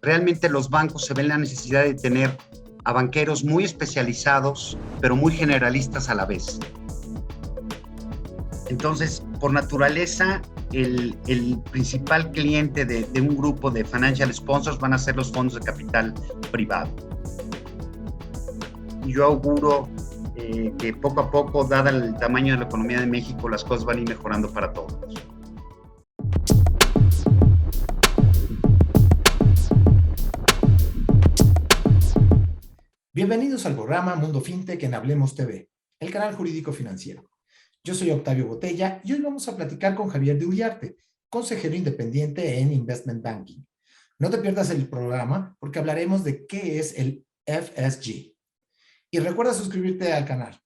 Realmente los bancos se ven la necesidad de tener a banqueros muy especializados, pero muy generalistas a la vez. Entonces, por naturaleza, el principal cliente de un grupo de financial sponsors van a ser los fondos de capital privado. Y yo auguro que poco a poco, dada el tamaño de la economía de México, las cosas van a ir mejorando para todos. Bienvenidos al programa Mundo Fintech en Hablemos TV, el canal jurídico financiero. Yo soy Octavio Botella y hoy vamos a platicar con Javier de Uriarte, consejero independiente en Investment Banking. No te pierdas el programa porque hablaremos de qué es el FSG. Y recuerda suscribirte al canal.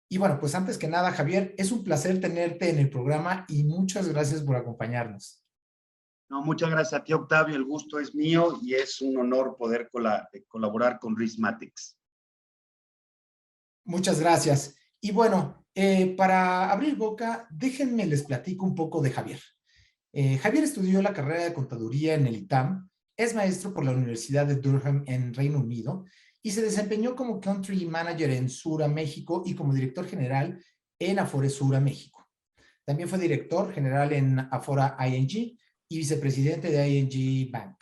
Y bueno, pues antes que nada, Javier, es un placer tenerte en el programa y muchas gracias por acompañarnos. No, muchas gracias a ti, Octavio. El gusto es mío y es un honor poder colaborar con Riskmatics. Muchas gracias. Y bueno, para abrir boca, déjenme les platico un poco de Javier. Javier estudió la carrera de contaduría en el ITAM, es maestro por la Universidad de Durham en Reino Unido y se desempeñó como Country Manager en Sura, México y como director general en Afore Sura, México. También fue director general en Afora ING y vicepresidente de ING Bank.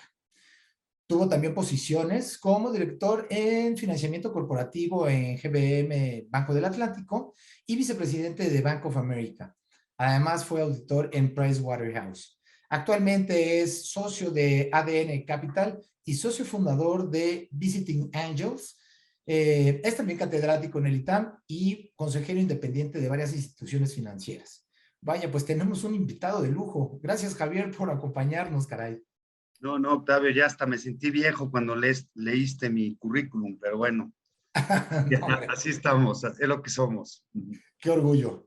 Tuvo también posiciones como director en financiamiento corporativo en GBM Banco del Atlántico y vicepresidente de Bank of America. Además, fue auditor en Pricewaterhouse. Actualmente es socio de ADN Capital y socio fundador de Visiting Angels. Es también catedrático en el ITAM y consejero independiente de varias instituciones financieras. Vaya, pues tenemos un invitado de lujo. Gracias, Javier, por acompañarnos, caray. No, Octavio, ya hasta me sentí viejo cuando leíste mi currículum, pero bueno, ya, No, así estamos, es lo que somos. qué orgullo.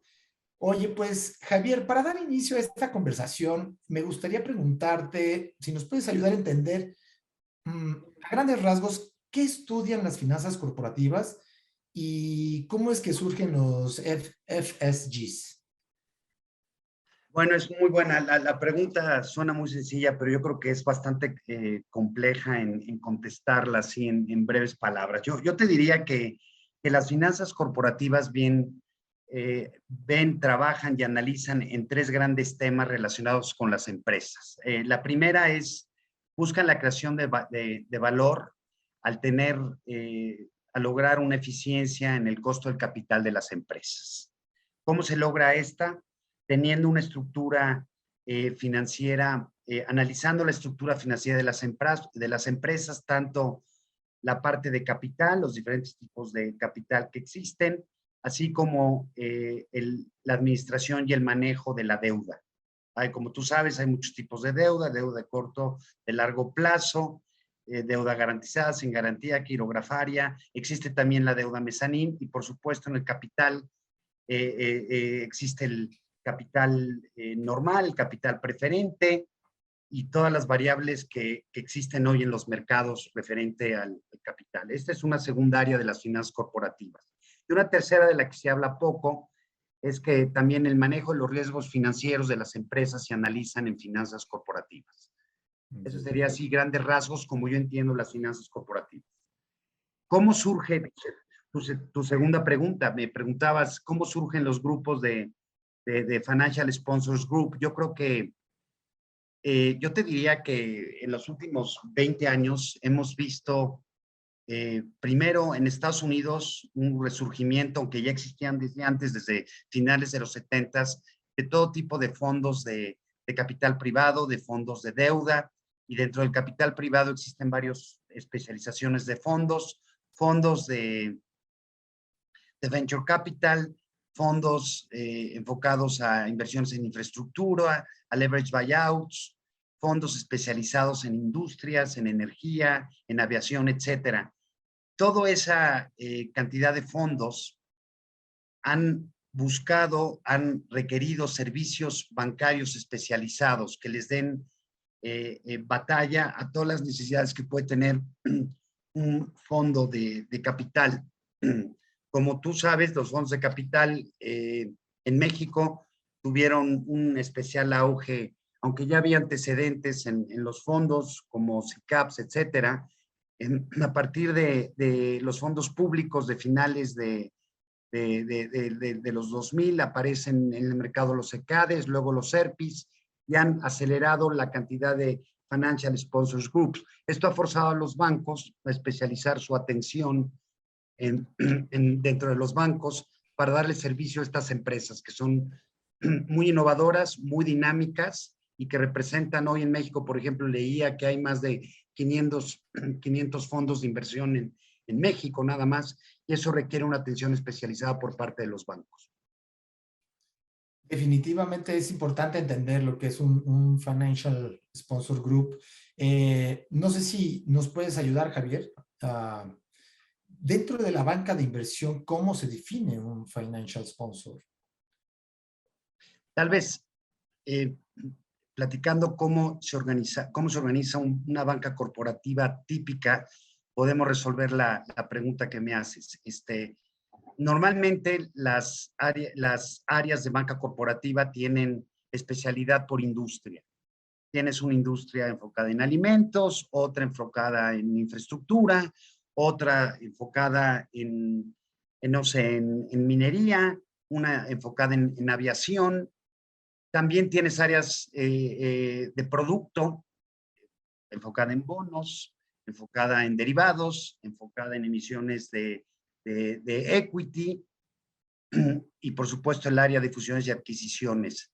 Oye, pues Javier, para dar inicio a esta conversación, me gustaría preguntarte si nos puedes ayudar a entender a grandes rasgos qué estudian las finanzas corporativas y cómo es que surgen los FSGs. Bueno, es muy buena. La pregunta suena muy sencilla, pero yo creo que es bastante compleja en contestarla así en breves palabras. Yo te diría que las finanzas corporativas bien ven, trabajan y analizan en tres grandes temas relacionados con las empresas. La primera es, buscan la creación de valor al tener, al lograr una eficiencia en el costo del capital de las empresas. ¿Cómo se logra esta? Teniendo una estructura financiera, analizando la estructura financiera de las empresas, tanto la parte de capital, los diferentes tipos de capital que existen, así como la administración y el manejo de la deuda. Como tú sabes, hay muchos tipos de deuda de corto, de largo plazo, deuda garantizada, sin garantía, quirografaria, existe también la deuda mezanín y por supuesto en el capital existe el capital normal, el capital preferente y todas las variables que existen hoy en los mercados referente al capital. Esta es una segunda área de las finanzas corporativas. Y una tercera de la que se habla poco es que también el manejo de los riesgos financieros de las empresas se analizan en finanzas corporativas. Eso sería así, grandes rasgos, como yo entiendo las finanzas corporativas. ¿Cómo surge tu segunda pregunta? Me preguntabas cómo surgen los grupos de Financial Sponsors Group. Yo creo que yo te diría que en los últimos 20 años hemos visto primero en Estados Unidos un resurgimiento, aunque ya existían desde antes, desde finales de los 70s, de todo tipo de fondos de capital privado, de fondos de deuda, y dentro del capital privado existen varias especializaciones de fondos de venture capital, fondos enfocados a inversiones en infraestructura, a leverage buyouts, fondos especializados en industrias, en energía, en aviación, etcétera. Toda esa cantidad de fondos han buscado, han requerido servicios bancarios especializados que les den batalla a todas las necesidades que puede tener un fondo de capital. Como tú sabes, los fondos de capital en México tuvieron un especial auge, aunque ya había antecedentes en los fondos como SICAPs, etcétera, a partir de los fondos públicos de finales de los 2000 aparecen en el mercado los ECADES, luego los ERPIs, y han acelerado la cantidad de Financial Sponsors Groups. Esto ha forzado a los bancos a especializar su atención dentro de los bancos para darle servicio a estas empresas que son muy innovadoras, muy dinámicas y que representan hoy en México, por ejemplo, leía que hay más de 500 fondos de inversión en México nada más, y eso requiere una atención especializada por parte de los bancos. Definitivamente es importante entender lo que es un Financial Sponsor Group. No sé si nos puedes ayudar, Javier. Dentro de la banca de inversión, ¿cómo se define un Financial Sponsor? Tal vez platicando cómo se organiza una banca corporativa típica, podemos resolver la pregunta que me haces. Normalmente las áreas de banca corporativa tienen especialidad por industria. Tienes una industria enfocada en alimentos, otra enfocada en infraestructura, otra enfocada no sé, en minería, una enfocada en aviación. También tienes áreas de producto, enfocada en bonos, enfocada en derivados, enfocada en emisiones de equity y por supuesto el área de fusiones y adquisiciones.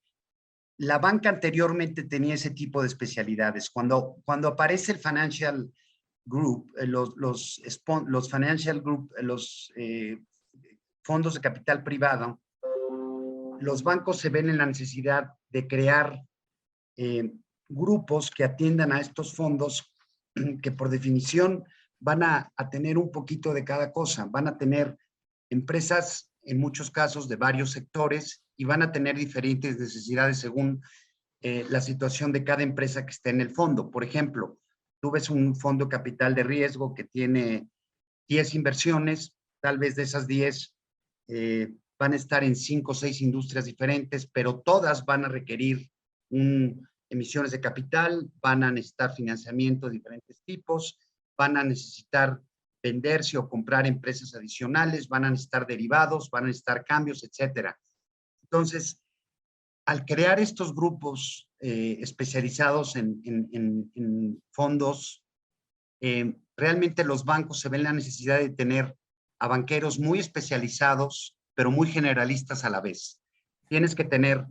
La banca anteriormente tenía ese tipo de especialidades. Cuando aparece el Financial Group, los Financial Group, los fondos de capital privado, los bancos se ven en la necesidad de crear grupos que atiendan a estos fondos que por definición van a tener un poquito de cada cosa. Van a tener empresas, en muchos casos, de varios sectores y van a tener diferentes necesidades según la situación de cada empresa que esté en el fondo. Por ejemplo, tú ves un fondo capital de riesgo que tiene 10 inversiones, tal vez de esas 10 van a estar en 5 o 6 industrias diferentes, pero todas van a requerir emisiones de capital, van a necesitar financiamiento de diferentes tipos, van a necesitar venderse o comprar empresas adicionales, van a necesitar derivados, van a necesitar cambios, etcétera. Entonces, al crear estos grupos especializados en fondos, realmente los bancos se ven la necesidad de tener a banqueros muy especializados, pero muy generalistas a la vez. Tienes que tener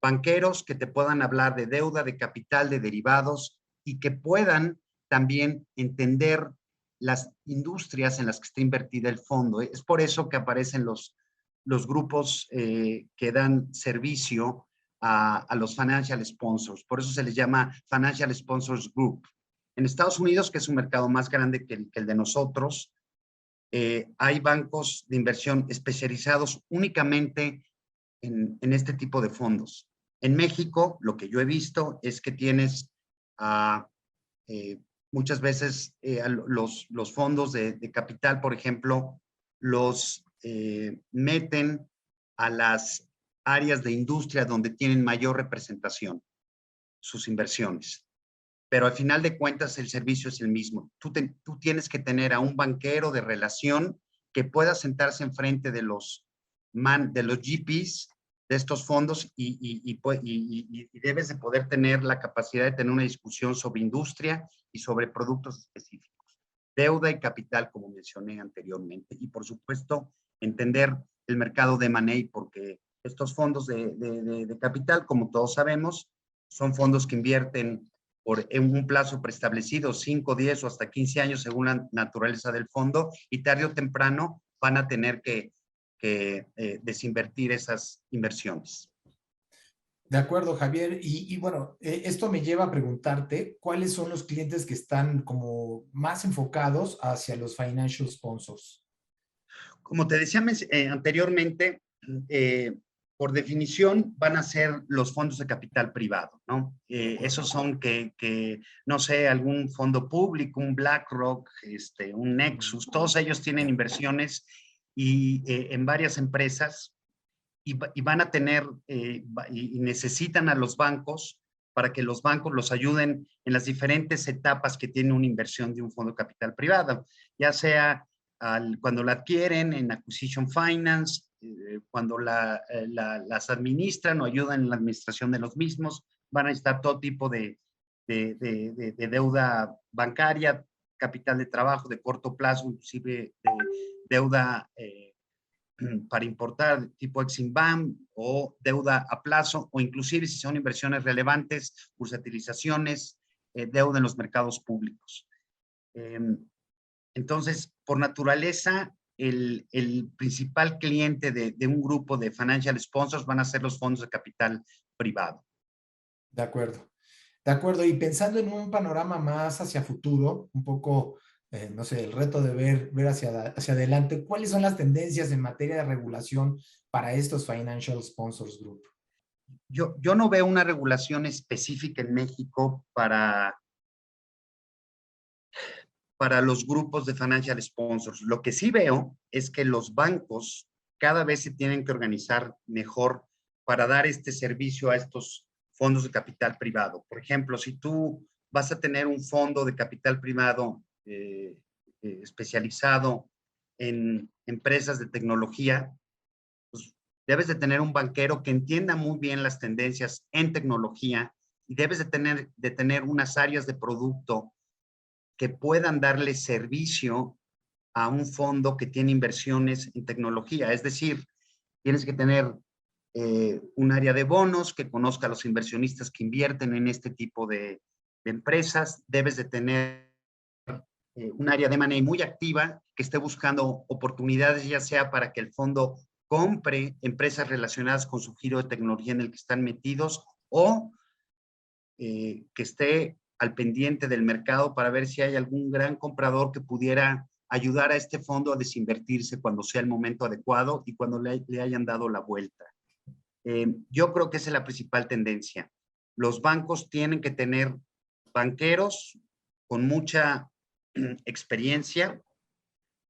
banqueros que te puedan hablar de deuda, de capital, de derivados y que puedan también entender las industrias en las que está invertida el fondo. Es por eso que aparecen los grupos que dan servicio a los financial sponsors. Por eso se les llama Financial Sponsors Group. En Estados Unidos, que es un mercado más grande que el de nosotros, hay bancos de inversión especializados únicamente en este tipo de fondos. En México, lo que yo he visto es que tienes muchas veces los fondos de capital, por ejemplo, los meten a las áreas de industria donde tienen mayor representación sus inversiones. Pero al final de cuentas el servicio es el mismo. Tú tienes que tener a un banquero de relación que pueda sentarse enfrente de los GPs de estos fondos y debes de poder tener la capacidad de tener una discusión sobre industria y sobre productos específicos. Deuda y capital, como mencioné anteriormente. Y por supuesto, entender el mercado de M&A, porque estos fondos de capital, como todos sabemos, son fondos que invierten en un plazo preestablecido, 5, 10 o hasta 15 años según la naturaleza del fondo, y tarde o temprano van a tener que desinvertir esas inversiones. De acuerdo, Javier. Y bueno, esto me lleva a preguntarte, ¿cuáles son los clientes que están como más enfocados hacia los financial sponsors? Como te decía anteriormente, por definición van a ser los fondos de capital privado, ¿no? Esos son no sé, algún fondo público, un BlackRock, un Nexus, todos ellos tienen inversiones en varias empresas y van a tener, y necesitan a los bancos para que los bancos los ayuden en las diferentes etapas que tiene una inversión de un fondo de capital privado, ya sea cuando la adquieren en acquisition finance, cuando las administran o ayudan en la administración de los mismos, van a necesitar todo tipo de deuda bancaria, capital de trabajo de corto plazo, inclusive deuda para importar tipo Exim Bank o deuda a plazo, o inclusive si son inversiones relevantes, bursatilizaciones, deuda en los mercados públicos. Entonces, por naturaleza, el principal cliente de un grupo de financial sponsors van a ser los fondos de capital privado. De acuerdo. De acuerdo. Y pensando en un panorama más hacia futuro, un poco, no sé, el reto de ver hacia adelante, ¿cuáles son las tendencias en materia de regulación para estos Financial Sponsors Group? Yo no veo una regulación específica en México para los grupos de financial sponsors. Lo que sí veo es que los bancos cada vez se tienen que organizar mejor para dar este servicio a estos fondos de capital privado. Por ejemplo, si tú vas a tener un fondo de capital privado especializado en empresas de tecnología, pues debes de tener un banquero que entienda muy bien las tendencias en tecnología y debes de tener unas áreas de producto que puedan darle servicio a un fondo que tiene inversiones en tecnología. Es decir, tienes que tener un área de bonos que conozca a los inversionistas que invierten en este tipo de empresas. Debes de tener un área de money muy activa que esté buscando oportunidades, ya sea para que el fondo compre empresas relacionadas con su giro de tecnología en el que están metidos, o que esté al pendiente del mercado para ver si hay algún gran comprador que pudiera ayudar a este fondo a desinvertirse cuando sea el momento adecuado y cuando le hayan dado la vuelta. Yo creo que esa es la principal tendencia. Los bancos tienen que tener banqueros con mucha experiencia,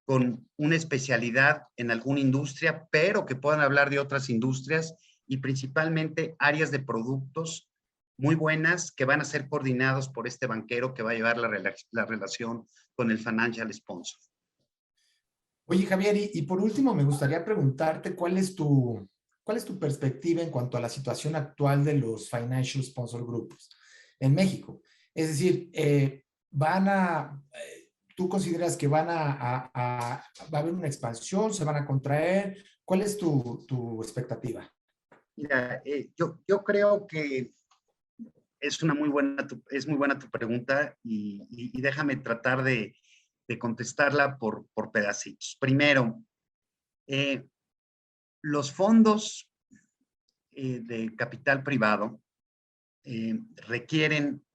con una especialidad en alguna industria, pero que puedan hablar de otras industrias y principalmente áreas de productos muy buenas que van a ser coordinados por este banquero que va a llevar la relación con el financial sponsor. Oye, Javier, y por último me gustaría preguntarte cuál es tu perspectiva en cuanto a la situación actual de los Financial Sponsor Groups en México. Es decir, ¿tú consideras que va a haber una expansión, se van a contraer? ¿Cuál es tu expectativa? Mira, yo creo que es muy buena tu pregunta y déjame tratar de contestarla por pedacitos. Primero, los fondos de capital privado requieren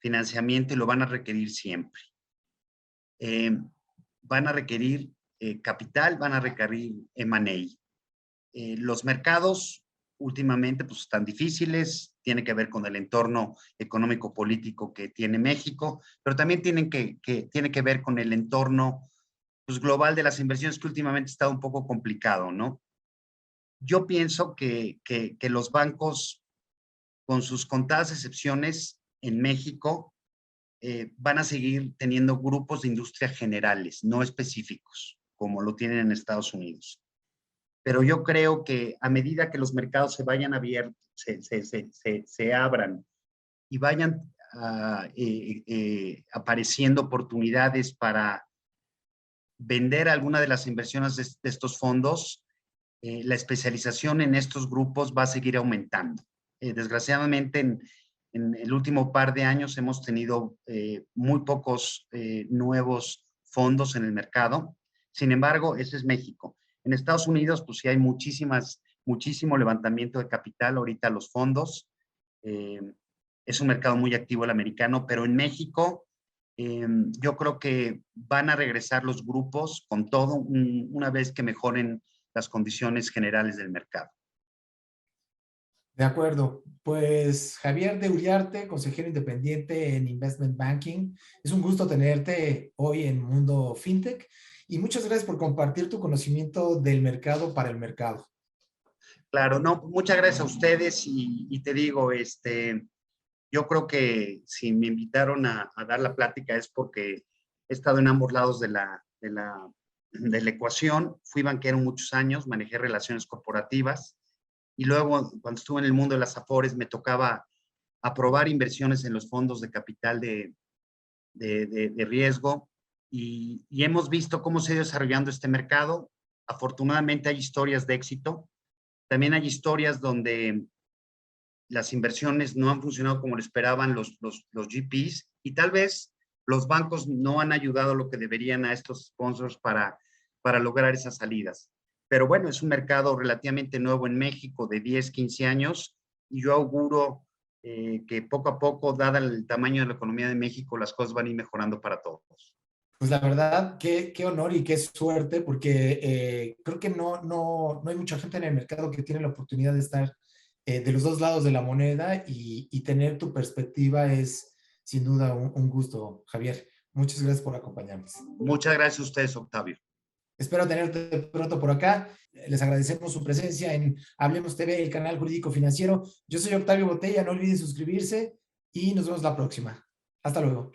financiamiento y lo van a requerir siempre. Van a requerir capital, van a requerir M&A. Los mercados últimamente pues están difíciles, tiene que ver con el entorno económico-político que tiene México, pero también tiene que ver con el entorno pues, global de las inversiones que últimamente está un poco complicado, ¿no? Yo pienso que los bancos, con sus contadas excepciones en México, van a seguir teniendo grupos de industria generales, no específicos, como lo tienen en Estados Unidos. Pero yo creo que a medida que los mercados se vayan abiertos, se abran y vayan apareciendo oportunidades para vender alguna de las inversiones de estos fondos, la especialización en estos grupos va a seguir aumentando. Desgraciadamente, en el último par de años hemos tenido muy pocos nuevos fondos en el mercado. Sin embargo, ese es México. En Estados Unidos, pues sí hay muchísimo levantamiento de capital ahorita los fondos. Es un mercado muy activo el americano, pero en México yo creo que van a regresar los grupos con todo una vez que mejoren las condiciones generales del mercado. De acuerdo. Pues Javier de Uriarte, consejero independiente en Investment Banking. Es un gusto tenerte hoy en Mundo FinTech y muchas gracias por compartir tu conocimiento del mercado para el mercado. Claro, no, muchas gracias a ustedes y te digo, yo creo que si me invitaron a dar la plática es porque he estado en ambos lados de la ecuación. Fui banquero muchos años, manejé relaciones corporativas y luego cuando estuve en el mundo de las afores me tocaba aprobar inversiones en los fondos de capital de riesgo y hemos visto cómo se ha ido desarrollando este mercado. Afortunadamente hay historias de éxito. También hay historias donde las inversiones no han funcionado como lo esperaban los GPs y tal vez los bancos no han ayudado lo que deberían a estos sponsors para lograr esas salidas. Pero bueno, es un mercado relativamente nuevo en México de 10, 15 años y yo auguro que poco a poco, dada el tamaño de la economía de México, las cosas van a ir mejorando para todos. Pues la verdad, qué honor y qué suerte, porque creo que no hay mucha gente en el mercado que tiene la oportunidad de estar de los dos lados de la moneda y tener tu perspectiva es sin duda un gusto, Javier. Muchas gracias por acompañarnos. Muchas gracias a ustedes, Octavio. Espero tenerte pronto por acá. Les agradecemos su presencia en Hablemos TV, el canal jurídico financiero. Yo soy Octavio Botella, no olviden suscribirse y nos vemos la próxima. Hasta luego.